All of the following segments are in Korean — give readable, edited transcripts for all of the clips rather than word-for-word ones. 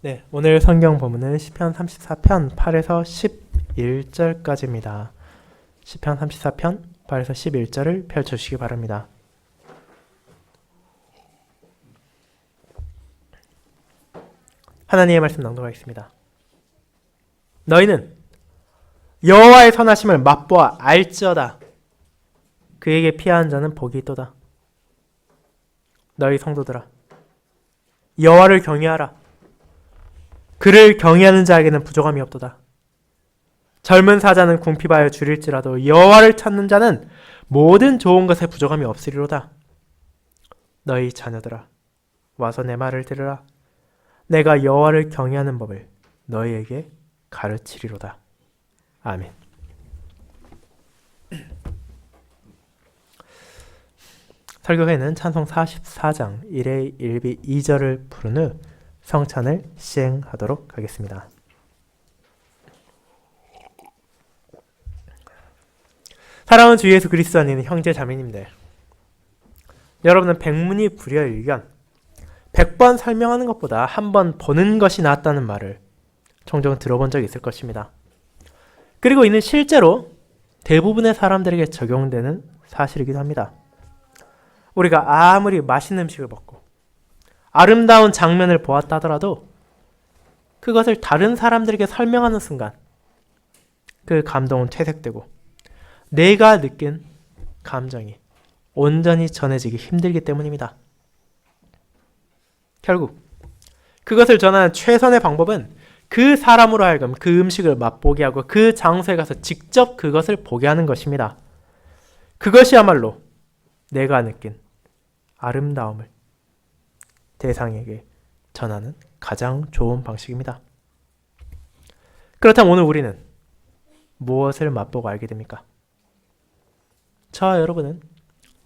네, 오늘 성경 본문은 시편 34편 8에서 11절까지입니다. 시편 34편 8에서 11절을 펼쳐주시기 바랍니다. 하나님의 말씀 낭독하겠습니다. 너희는 여호와의 선하심을 맛보아 알지어다. 그에게 피한 자는 복이 있도다. 너희 성도들아, 여호와를 경외하라. 그를 경외하는 자에게는 부족함이 없도다. 젊은 사자는 궁핍하여 줄일지라도 여호와를 찾는 자는 모든 좋은 것에 부족함이 없으리로다. 너희 자녀들아, 와서 내 말을 들으라. 내가 여호와를 경외하는 법을 너희에게 가르치리로다. 아멘. 설교 후에는 찬송 44장 1회 1비 2절을 부른 후 성찬을 시행하도록 하겠습니다. 사랑하는 주 예수 그리스도 안에는 형제 자매님들, 여러분은 백문이 불여일견 100번 설명하는 것보다 한 번 보는 것이 낫다는 말을 종종 들어본 적이 있을 것입니다. 그리고 이는 실제로 대부분의 사람들에게 적용되는 사실이기도 합니다. 우리가 아무리 맛있는 음식을 먹고 아름다운 장면을 보았다 하더라도 그것을 다른 사람들에게 설명하는 순간 그 감동은 퇴색되고 내가 느낀 감정이 온전히 전해지기 힘들기 때문입니다. 결국 그것을 전하는 최선의 방법은 그 사람으로 하여금 그 음식을 맛보게 하고 그 장소에 가서 직접 그것을 보게 하는 것입니다. 그것이야말로 내가 느낀 아름다움을 대상에게 전하는 가장 좋은 방식입니다. 그렇다면 오늘 우리는 무엇을 맛보고 알게 됩니까? 저와 여러분은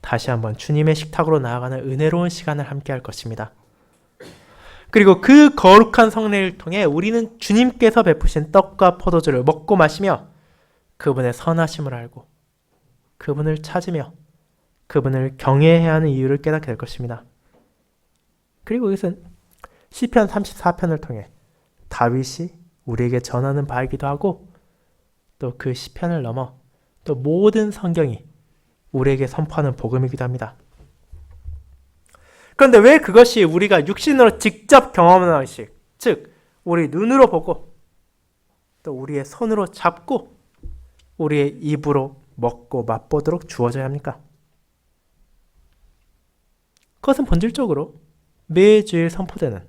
다시 한번 주님의 식탁으로 나아가는 은혜로운 시간을 함께 할 것입니다. 그리고 그 거룩한 성례를 통해 우리는 주님께서 베푸신 떡과 포도주를 먹고 마시며 그분의 선하심을 알고 그분을 찾으며 그분을 경외해야 하는 이유를 깨닫게 될 것입니다. 그리고 이것은 시편 34편을 통해 다윗이 우리에게 전하는 바이기도 하고 또 그 시편을 넘어 또 모든 성경이 우리에게 선포하는 복음이기도 합니다. 그런데 왜 그것이 우리가 육신으로 직접 경험하는 것이, 즉 우리 눈으로 보고 또 우리의 손으로 잡고 우리의 입으로 먹고 맛보도록 주어져야 합니까? 그것은 본질적으로 매주일 선포되는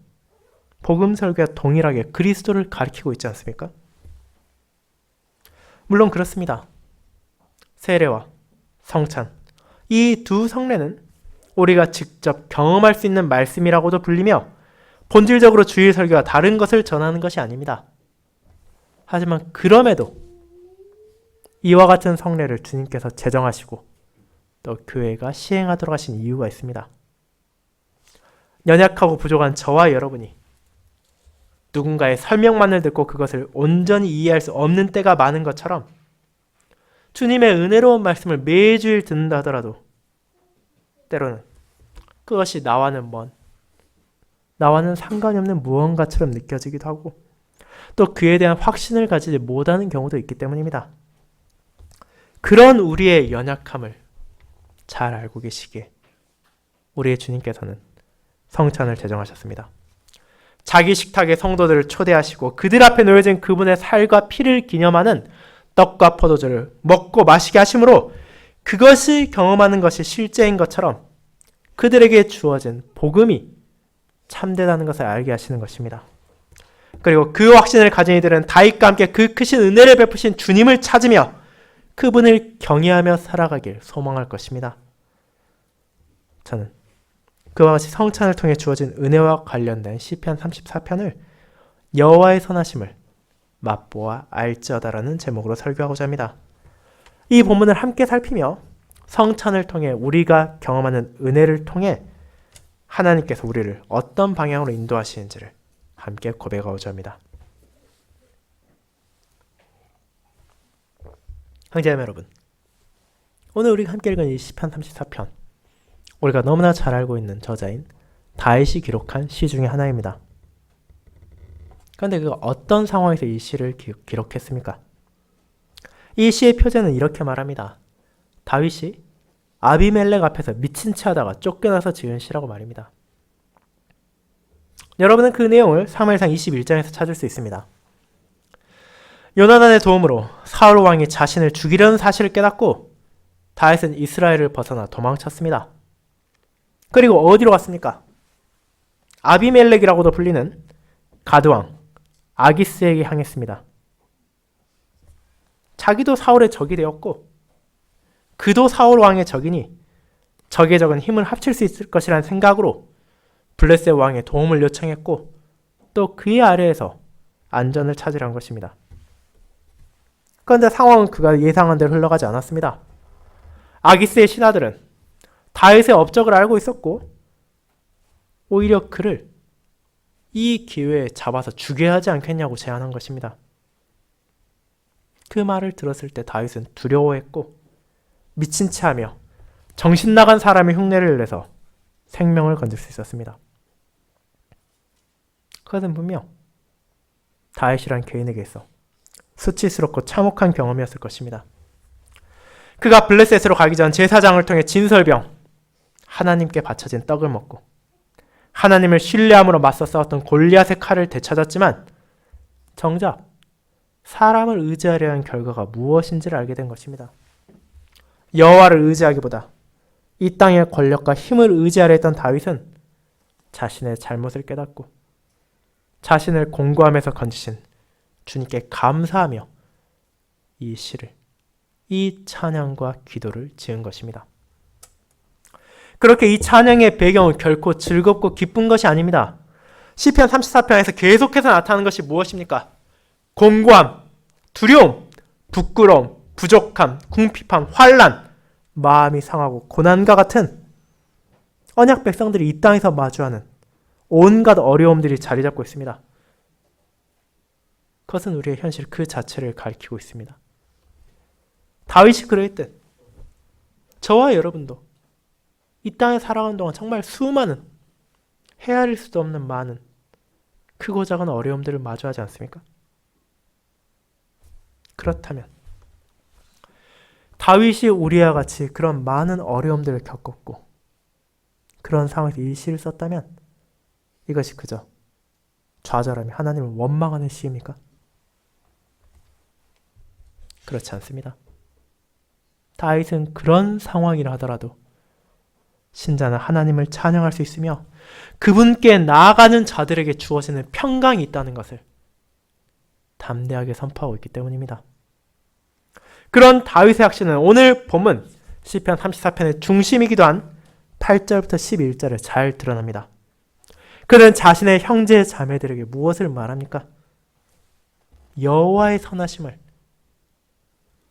복음 설교와 동일하게 그리스도를 가리키고 있지 않습니까? 물론 그렇습니다. 세례와 성찬, 이 두 성례는 우리가 직접 경험할 수 있는 말씀이라고도 불리며 본질적으로 주일 설교와 다른 것을 전하는 것이 아닙니다. 하지만 그럼에도 이와 같은 성례를 주님께서 제정하시고 또 교회가 시행하도록 하신 이유가 있습니다. 연약하고 부족한 저와 여러분이 누군가의 설명만을 듣고 그것을 온전히 이해할 수 없는 때가 많은 것처럼 주님의 은혜로운 말씀을 매주일 듣는다 하더라도 때로는 그것이 나와는 상관이 없는 무언가처럼 느껴지기도 하고 또 그에 대한 확신을 가지지 못하는 경우도 있기 때문입니다. 그런 우리의 연약함을 잘 알고 계시기에 우리의 주님께서는 성찬을 제정하셨습니다. 자기 식탁에 성도들을 초대하시고 그들 앞에 놓여진 그분의 살과 피를 기념하는 떡과 포도주를 먹고 마시게 하심으로 그것을 경험하는 것이 실제인 것처럼 그들에게 주어진 복음이 참되다는 것을 알게 하시는 것입니다. 그리고 그 확신을 가진 이들은 다윗과 함께 그 크신 은혜를 베푸신 주님을 찾으며 그분을 경외하며 살아가길 소망할 것입니다. 저는 그와 같이 성찬을 통해 주어진 은혜와 관련된 시편 34편을 여호와의 선하심을 맛보아 알지어다라는 제목으로 설교하고자 합니다. 이 본문을 함께 살피며 성찬을 통해 우리가 경험하는 은혜를 통해 하나님께서 우리를 어떤 방향으로 인도하시는지를 함께 고백하고자 합니다. 형제자매 여러분, 오늘 우리가 함께 읽은 이 시편 34편, 우리가 너무나 잘 알고 있는 저자인 다윗이 기록한 시 중에 하나입니다. 그런데 그 어떤 상황에서 이 시를 기록했습니까? 이 시의 표제는 이렇게 말합니다. 다윗이 아비멜렉 앞에서 미친 체 하다가 쫓겨나서 지은 시라고 말입니다. 여러분은 그 내용을 사무엘상 21장에서 찾을 수 있습니다. 요나단의 도움으로 사울 왕이 자신을 죽이려는 사실을 깨닫고 다윗은 이스라엘을 벗어나 도망쳤습니다. 그리고 어디로 갔습니까? 아비멜렉이라고도 불리는 가드왕 아기스에게 향했습니다. 자기도 사울의 적이 되었고 그도 사울 왕의 적이니 적의 적은 힘을 합칠 수 있을 것이라는 생각으로 블레셋 왕의 도움을 요청했고 또 그의 아래에서 안전을 찾으려는 것입니다. 그런데 상황은 그가 예상한 대로 흘러가지 않았습니다. 아기스의 신하들은 다윗의 업적을 알고 있었고 오히려 그를 이 기회에 잡아서 죽여야 하지 않겠냐고 제안한 것입니다. 그 말을 들었을 때 다윗은 두려워했고 미친 체 하며 정신 나간 사람의 흉내를 내서 생명을 건질 수 있었습니다. 그것은 분명 다윗이란 개인에게 있어 수치스럽고 참혹한 경험이었을 것입니다. 그가 블레셋으로 가기 전 제사장을 통해 진설병 하나님께 바쳐진 떡을 먹고 하나님을 신뢰함으로 맞서 싸웠던 골리앗의 칼을 되찾았지만 정작 사람을 의지하려 한 결과가 무엇인지를 알게 된 것입니다. 여호와를 의지하기보다 이 땅의 권력과 힘을 의지하려 했던 다윗은 자신의 잘못을 깨닫고 자신을 공고함에서 건지신 주님께 감사하며 이 시를, 이 찬양과 기도를 지은 것입니다. 그렇게 이 찬양의 배경은 결코 즐겁고 기쁜 것이 아닙니다. 시편 34편에서 계속해서 나타나는 것이 무엇입니까? 공고함, 두려움, 부끄러움, 부족함, 궁핍함, 환난, 마음이 상하고 고난과 같은 언약 백성들이 이 땅에서 마주하는 온갖 어려움들이 자리 잡고 있습니다. 그것은 우리의 현실 그 자체를 가리키고 있습니다. 다윗이 그랬듯 저와 여러분도 이 땅에 살아가는 동안 정말 수많은 헤아릴 수도 없는 많은 크고 작은 어려움들을 마주하지 않습니까? 그렇다면 다윗이 우리와 같이 그런 많은 어려움들을 겪었고 그런 상황에서 이 시를 썼다면 이것이 그저 좌절하며 하나님을 원망하는 시입니까? 그렇지 않습니다. 다윗은 그런 상황이라 하더라도 신자는 하나님을 찬양할 수 있으며 그분께 나아가는 자들에게 주어지는 평강이 있다는 것을 담대하게 선포하고 있기 때문입니다. 그런 다윗의 확신은 오늘 본문 시편 34편의 중심이기도 한 8절부터 11절에 잘 드러납니다. 그는 자신의 형제 자매들에게 무엇을 말합니까? 여호와의 선하심을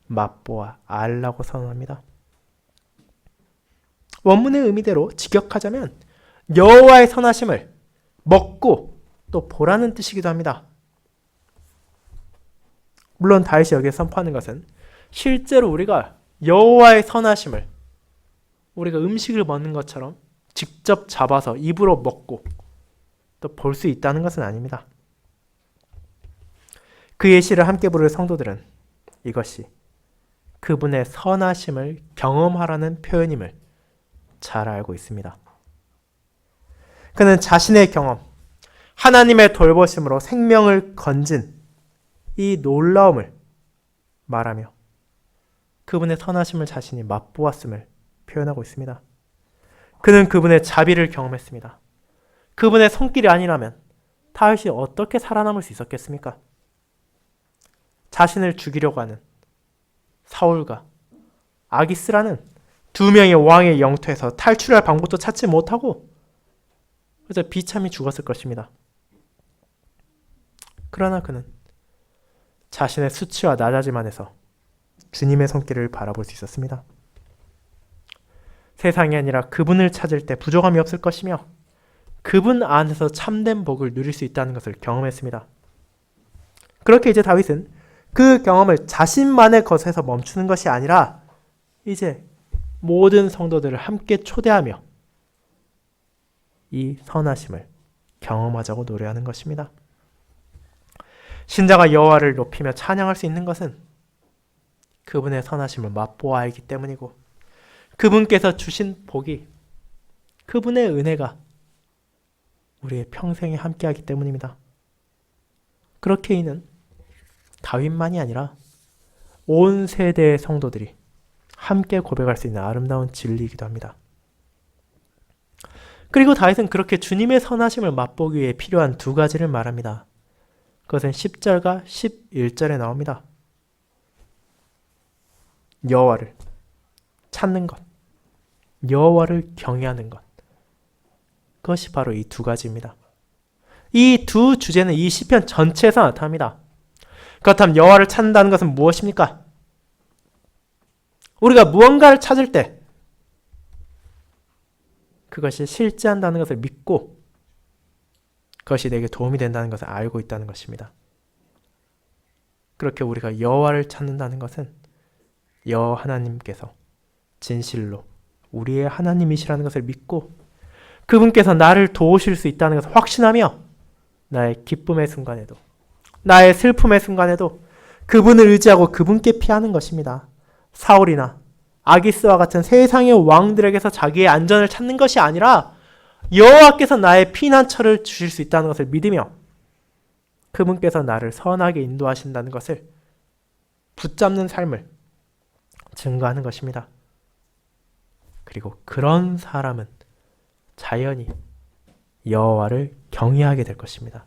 맛보아 알라고 선언합니다. 원문의 의미대로 직역하자면 여호와의 선하심을 먹고 또 보라는 뜻이기도 합니다. 물론 다윗이 여기에 선포하는 것은 실제로 우리가 여호와의 선하심을 우리가 음식을 먹는 것처럼 직접 잡아서 입으로 먹고 또 볼 수 있다는 것은 아닙니다. 그의 시를 함께 부를 성도들은 이것이 그분의 선하심을 경험하라는 표현임을 잘 알고 있습니다. 그는 자신의 경험, 하나님의 돌보심으로 생명을 건진 이 놀라움을 말하며 그분의 선하심을 자신이 맛보았음을 표현하고 있습니다. 그는 그분의 자비를 경험했습니다. 그분의 손길이 아니라면 다윗이 어떻게 살아남을 수 있었겠습니까? 자신을 죽이려고 하는 사울과 아기스라는 두 명의 왕의 영토에서 탈출할 방법도 찾지 못하고 그래서 비참히 죽었을 것입니다. 그러나 그는 자신의 수치와 낮아짐 안에서 주님의 손길을 바라볼 수 있었습니다. 세상이 아니라 그분을 찾을 때 부족함이 없을 것이며 그분 안에서 참된 복을 누릴 수 있다는 것을 경험했습니다. 그렇게 이제 다윗은 그 경험을 자신만의 것에서 멈추는 것이 아니라 이제 모든 성도들을 함께 초대하며 이 선하심을 경험하자고 노래하는 것입니다. 신자가 여호와를 높이며 찬양할 수 있는 것은 그분의 선하심을 맛보아 알기 때문이고 그분께서 주신 복이, 그분의 은혜가 우리의 평생에 함께하기 때문입니다. 그렇게 이는 다윗만이 아니라 온 세대의 성도들이 함께 고백할 수 있는 아름다운 진리이기도 합니다. 그리고 다윗은 그렇게 주님의 선하심을 맛보기 위해 필요한 두 가지를 말합니다. 그것은 10절과 11절에 나옵니다. 여호와를 찾는 것, 여호와를 경외하는 것. 그것이 바로 이 두 가지입니다. 이 두 주제는 이 시편 전체에서 나타납니다. 그렇다면 여호와를 찾는다는 것은 무엇입니까? 우리가 무언가를 찾을 때 그것이 실제한다는 것을 믿고 그것이 내게 도움이 된다는 것을 알고 있다는 것입니다. 그렇게 우리가 여호와를 찾는다는 것은 여호와 하나님께서 진실로 우리의 하나님이시라는 것을 믿고 그분께서 나를 도우실 수 있다는 것을 확신하며 나의 기쁨의 순간에도 나의 슬픔의 순간에도 그분을 의지하고 그분께 피하는 것입니다. 사울이나 아기스와 같은 세상의 왕들에게서 자기의 안전을 찾는 것이 아니라 여호와께서 나의 피난처를 주실 수 있다는 것을 믿으며 그분께서 나를 선하게 인도하신다는 것을 붙잡는 삶을 증거하는 것입니다. 그리고 그런 사람은 자연히 여호와를 경외하게 될 것입니다.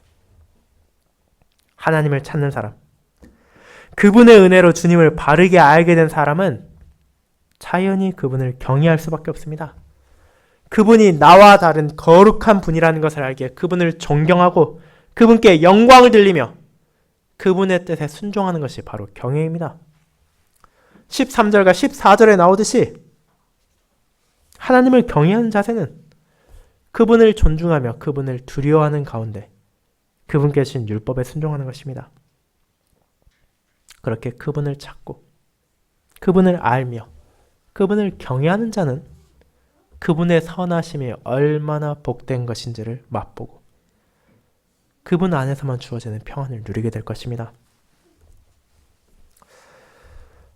하나님을 찾는 사람, 그분의 은혜로 주님을 바르게 알게 된 사람은 자연히 그분을 경외할 수밖에 없습니다. 그분이 나와 다른 거룩한 분이라는 것을 알기에 그분을 존경하고 그분께 영광을 돌리며 그분의 뜻에 순종하는 것이 바로 경외입니다. 13절과 14절에 나오듯이 하나님을 경외하는 자세는 그분을 존중하며 그분을 두려워하는 가운데 그분께 주신 율법에 순종하는 것입니다. 그렇게 그분을 찾고 그분을 알며 그분을 경외하는 자는 그분의 선하심이 얼마나 복된 것인지를 맛보고 그분 안에서만 주어지는 평안을 누리게 될 것입니다.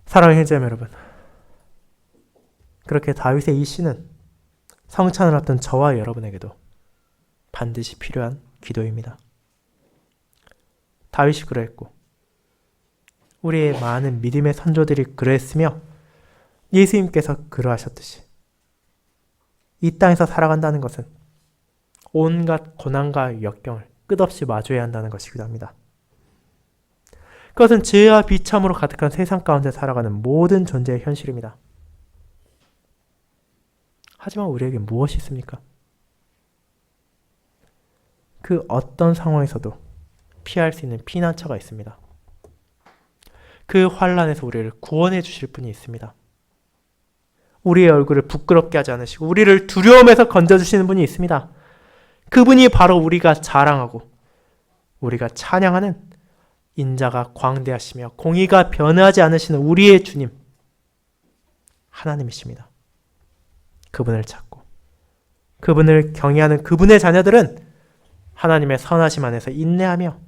사랑하는 형제자매 여러분, 그렇게 다윗의 이 시는 성찬을 앞둔 저와 여러분에게도 반드시 필요한 기도입니다. 다윗이 그러했고 우리의 많은 믿음의 선조들이 그러했으며 예수님께서 그러하셨듯이 이 땅에서 살아간다는 것은 온갖 고난과 역경을 끝없이 마주해야 한다는 것이기도 합니다. 그것은 죄와 비참으로 가득한 세상 가운데 살아가는 모든 존재의 현실입니다. 하지만 우리에게 무엇이 있습니까? 그 어떤 상황에서도 피할 수 있는 피난처가 있습니다. 그 환난에서 우리를 구원해 주실 분이 있습니다. 우리의 얼굴을 부끄럽게 하지 않으시고 우리를 두려움에서 건져주시는 분이 있습니다. 그분이 바로 우리가 자랑하고 우리가 찬양하는 인자가 광대하시며 공의가 변하지 않으시는 우리의 주님 하나님이십니다. 그분을 찾고 그분을 경외하는 그분의 자녀들은 하나님의 선하심 안에서 인내하며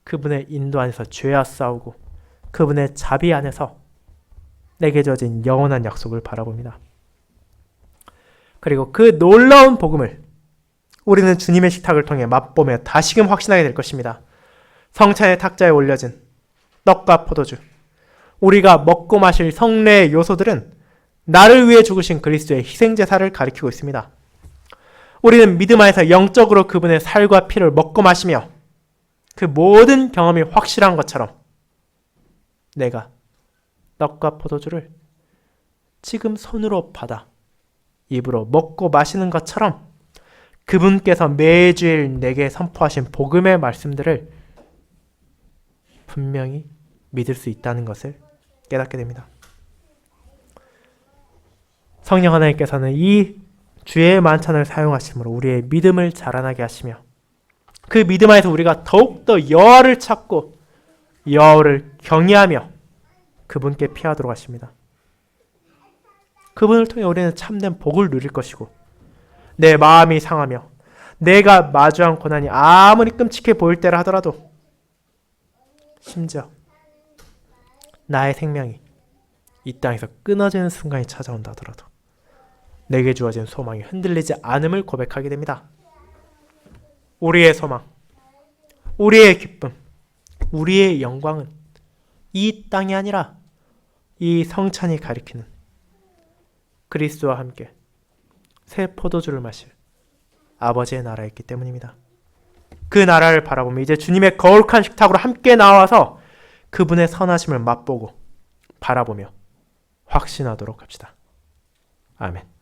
그분의 인도 안에서 죄와 싸우고 그분의 자비 안에서 내게 주어진 영원한 약속을 바라봅니다. 그리고 그 놀라운 복음을 우리는 주님의 식탁을 통해 맛보며 다시금 확신하게 될 것입니다. 성찬의 탁자에 올려진 떡과 포도주, 우리가 먹고 마실 성례의 요소들은 나를 위해 죽으신 그리스도의 희생제사를 가리키고 있습니다. 우리는 믿음 안에서 영적으로 그분의 살과 피를 먹고 마시며 그 모든 경험이 확실한 것처럼 내가 떡과 포도주를 지금 손으로 받아 입으로 먹고 마시는 것처럼 그분께서 매주일 내게 선포하신 복음의 말씀들을 분명히 믿을 수 있다는 것을 깨닫게 됩니다. 성령 하나님께서는 이 주의 만찬을 사용하심으로 우리의 믿음을 자라나게 하시며 그 믿음 안에서 우리가 더욱더 여호와를 찾고 여호와를 경외하며 그분께 피하도록 하십니다. 그분을 통해 우리는 참된 복을 누릴 것이고 내 마음이 상하며 내가 마주한 고난이 아무리 끔찍해 보일 때라 하더라도 심지어 나의 생명이 이 땅에서 끊어지는 순간이 찾아온다 하더라도 내게 주어진 소망이 흔들리지 않음을 고백하게 됩니다. 우리의 소망, 우리의 기쁨, 우리의 영광은 이 땅이 아니라 이 성찬이 가리키는 그리스도와 함께 새 포도주를 마실 아버지의 나라에 있기 때문입니다. 그 나라를 바라보며 이제 주님의 거룩한 식탁으로 함께 나와서 그분의 선하심을 맛보고 바라보며 확신하도록 합시다. 아멘.